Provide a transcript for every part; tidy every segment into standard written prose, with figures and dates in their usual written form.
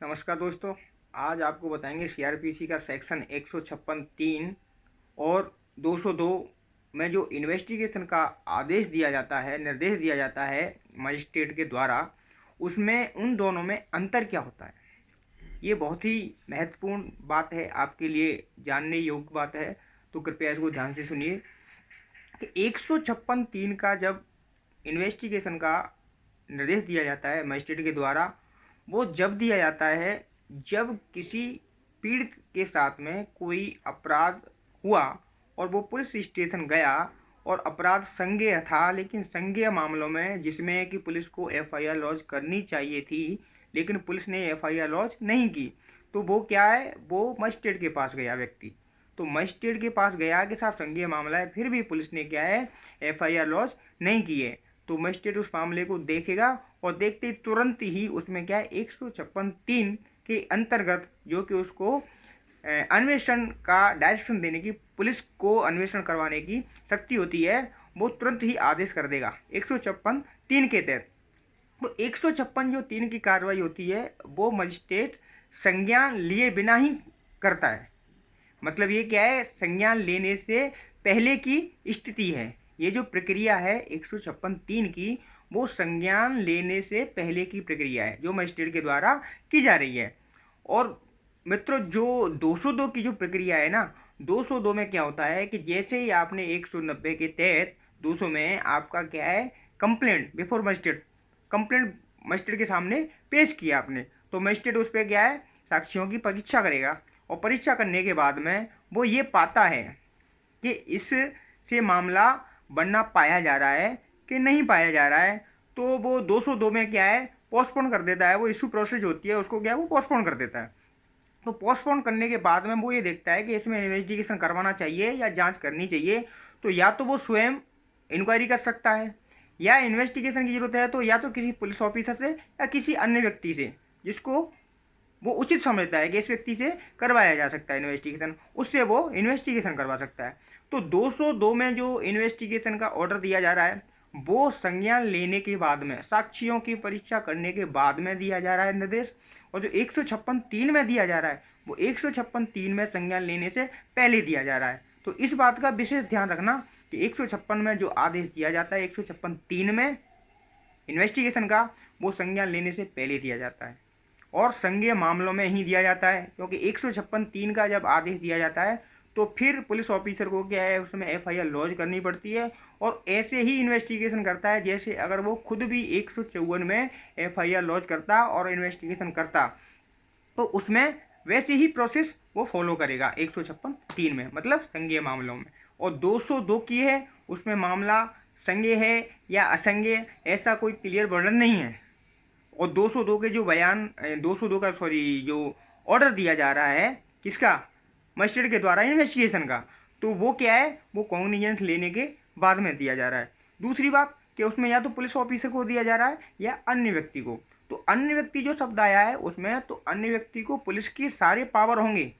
नमस्कार दोस्तों। आज आपको बताएंगे सीआरपीसी का सेक्शन 156(3) और 202 में जो इन्वेस्टिगेशन का आदेश दिया जाता है, निर्देश दिया जाता है मजिस्ट्रेट के द्वारा, उसमें उन दोनों में अंतर क्या होता है। ये बहुत ही महत्वपूर्ण बात है, आपके लिए जानने योग्य बात है, तो कृपया इसको ध्यान से सुनिए कि 156(3) का जब इन्वेस्टिगेशन का निर्देश दिया जाता है मजिस्ट्रेट के द्वारा, वो जब दिया जाता है जब किसी पीड़ित के साथ में कोई अपराध हुआ और वो पुलिस स्टेशन गया और अपराध संज्ञेय था, लेकिन संज्ञेय मामलों में जिसमें कि पुलिस को एफआईआर लॉन्च करनी चाहिए थी लेकिन पुलिस ने एफआईआर लॉन्च नहीं की, तो वो क्या है, वो मजिस्ट्रेट के पास गया व्यक्ति। तो मजिस्ट्रेट के पास गया कि साहब संज्ञेय मामला है, फिर भी पुलिस ने क्या है, एफआईआर लॉन्च नहीं की है। तो मजिस्ट्रेट उस मामले को देखेगा और देखते ही तुरंत ही उसमें क्या है, 156(3) के अंतर्गत जो कि उसको अन्वेषण का डायरेक्शन देने की, पुलिस को अन्वेषण करवाने की शक्ति होती है, वो तुरंत ही आदेश कर देगा 156(3) के तहत। तो 156 की कार्रवाई होती है वो मजिस्ट्रेट संज्ञान लिए बिना ही करता है। मतलब ये क्या है, संज्ञान लेने से पहले की स्थिति है। ये जो प्रक्रिया है 156(3) की, वो संज्ञान लेने से पहले की प्रक्रिया है जो मजिस्ट्रेट के द्वारा की जा रही है। और मित्रों, जो 202 की जो प्रक्रिया है ना, 202 में क्या होता है कि जैसे ही आपने 190 के तहत 200 में आपका क्या है, complaint before magistrate, complaint magistrate के सामने पेश किया आपने, तो मजिस्ट्रेट उस पर क्या है, साक्ष्यों की परीक्षा करेगा और परीक्षा करने के बाद में वो ये पाता है कि इससे मामला बनना पाया जा रहा है कि नहीं पाया जा रहा है, तो वो 202 में क्या है, पोस्टपोन कर देता है। वो इशू प्रोसेस होती है उसको क्या है, वो पोस्टपोन कर देता है। तो पोस्टपोन करने के बाद में वो ये देखता है कि इसमें इन्वेस्टिगेशन करवाना चाहिए या जांच करनी चाहिए। तो या तो वो स्वयं इंक्वायरी कर सकता है, या इन्वेस्टिगेशन की जरूरत है तो या तो किसी पुलिस ऑफिसर से या किसी अन्य व्यक्ति से जिसको वो उचित समझता है कि इस व्यक्ति से करवाया जा सकता है इन्वेस्टिगेशन, उससे वो इन्वेस्टिगेशन करवा सकता है। तो 202 में जो इन्वेस्टिगेशन का ऑर्डर दिया जा रहा है, वो संज्ञान लेने के बाद में, साक्ष्यों की परीक्षा करने के बाद में दिया जा रहा है निर्देश। और जो 156(3) में दिया जा रहा है, वो 156(3) में संज्ञान लेने से पहले दिया जा रहा है। तो इस बात का विशेष ध्यान रखना कि 156 में जो आदेश दिया जाता है 156(3) में इन्वेस्टिगेशन का, वो संज्ञान लेने से पहले दिया जाता है और संज्ञेय मामलों में ही दिया जाता है। क्योंकि 156(3) का जब आदेश दिया जाता है तो फिर पुलिस ऑफिसर को क्या है, उसमें एफआईआर लॉन्च करनी पड़ती है और ऐसे ही इन्वेस्टिगेशन करता है जैसे अगर वो खुद भी 154 में एफआईआर लॉन्च करता और इन्वेस्टिगेशन करता, तो उसमें वैसे ही प्रोसेस वो फॉलो करेगा 156(3) में, मतलब संज्ञेय मामलों में। और 202 की है, उसमें मामला संज्ञेय है या असंज्ञेय, ऐसा कोई क्लियर वर्णन नहीं है। और 202 के जो बयान 202 का जो ऑर्डर दिया जा रहा है, किसका, मजिस्ट्रेट के द्वारा इन्वेस्टिगेशन का, तो वो क्या है, वो कॉग्निजेंस लेने के बाद में दिया जा रहा है। दूसरी बात कि उसमें या तो पुलिस ऑफिसर को दिया जा रहा है या अन्य व्यक्ति को। तो अन्य व्यक्ति जो शब्द आया है उसमें, तो अन्य व्यक्ति को पुलिस की सारे पावर होंगे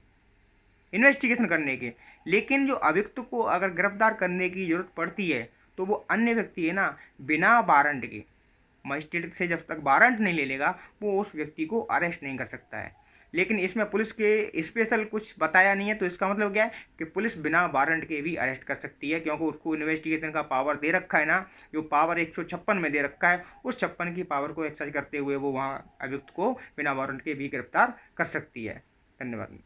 इन्वेस्टिगेशन करने के, लेकिन जो अभियुक्त को अगर गिरफ्तार करने की जरूरत पड़ती है तो वो अन्य व्यक्ति है ना, बिना वारंट के, मजिस्ट्रेट से जब तक वारंट नहीं ले लेगा वो उस व्यक्ति को अरेस्ट नहीं कर सकता है। लेकिन इसमें पुलिस के स्पेशल कुछ बताया नहीं है, तो इसका मतलब क्या है कि पुलिस बिना वारंट के भी अरेस्ट कर सकती है, क्योंकि उसको इन्वेस्टिगेशन का पावर दे रखा है ना, जो पावर 156 में दे रखा है, उस 56 की पावर को एक्सरसाइज करते हुए वो वहाँ अभियुक्त को बिना वारंट के भी गिरफ्तार कर सकती है। धन्यवाद।